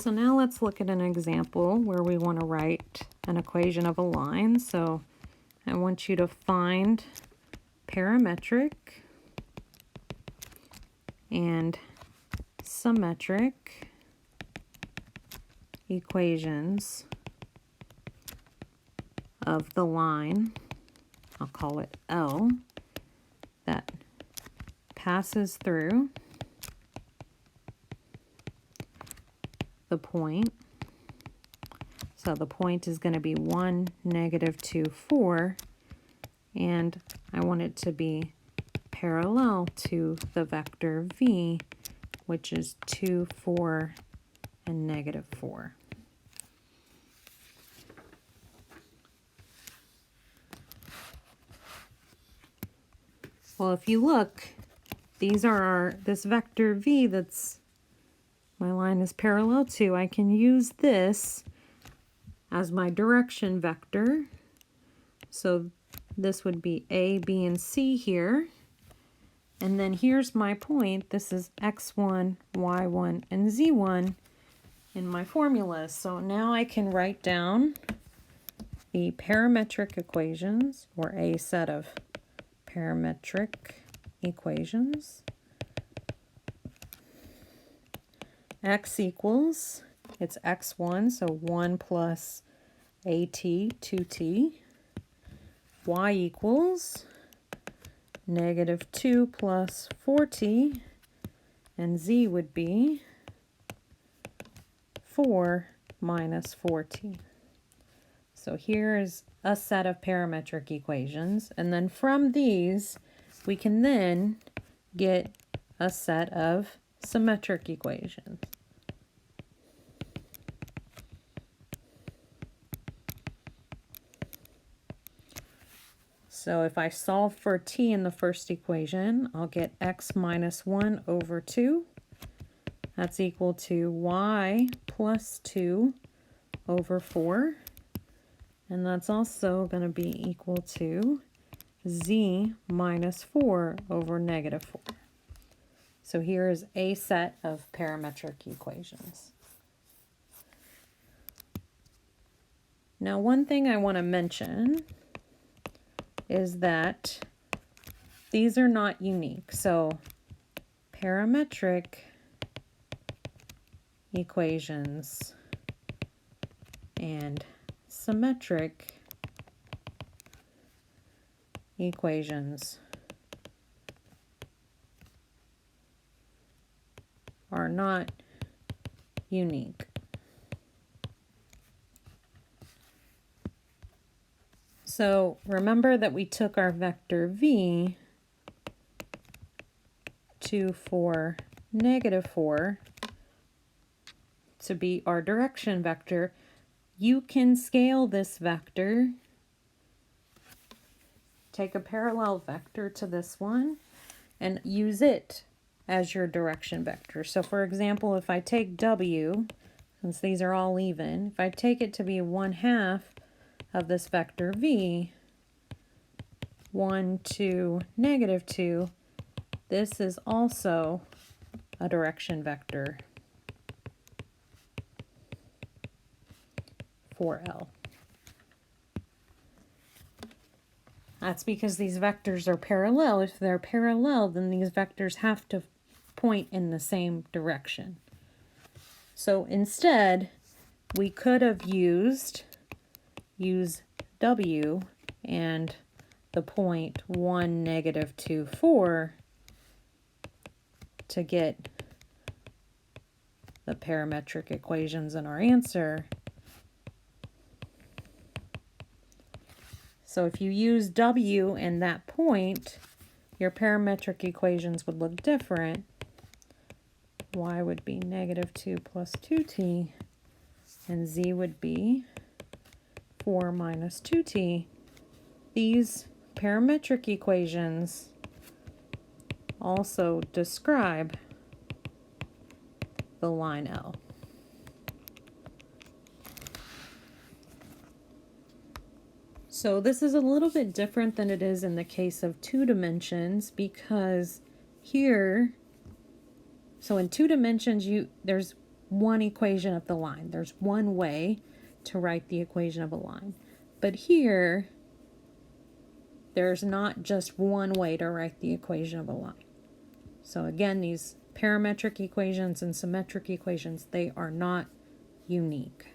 So now let's look at an example where we want to write an equation of a line. So I want you to find parametric and symmetric equations of the line, I'll call it L, that passes through the point. So the point is going to be 1, -2, 4, and I want it to be parallel to the vector v, which is 2, 4, and -4. Well, if you look, these are this vector v that's my line is parallel to. I can use this as my direction vector. So this would be A, B, and C here. And then here's my point. This is x1, y1, and z1 in my formulas. So now I can write down the parametric equations, or a set of parametric equations. X equals, it's x1, so 1 plus at, 2t. Y equals -2 plus 4t, and z would be 4 minus 4t. So here's a set of parametric equations, and then from these we can then get a set of symmetric equations. So if I solve for t in the first equation, I'll get x minus 1 over 2. That's equal to y plus 2 over 4. And that's also going to be equal to z minus 4 over -4. So here is a set of parametric equations. Now, one thing I want to mention is that these are not unique. So parametric equations and symmetric equations are not unique. So remember that we took our vector v, 2, 4, -4, to be our direction vector. You can scale this vector, take a parallel vector to this one, and use it as your direction vector. So for example, if I take w, since these are all even, if I take it to be 1/2 of this vector v, 1, 2, -2, this is also a direction vector for L. That's because these vectors are parallel. If they're parallel, then these vectors have to point in the same direction. So instead, we could have used w and the point 1, -2, 4 to get the parametric equations in our answer. So if you use w and that point, your parametric equations would look different. Y would be -2 plus 2t, and z would be 4 minus 2t. These parametric equations also describe the line L. So this is a little bit different than it is in the case of 2 dimensions, because here, so in 2 dimensions, there's one equation of the line. There's one way to write the equation of a line. But here, there's not just one way to write the equation of a line. So again, these parametric equations and symmetric equations, they are not unique.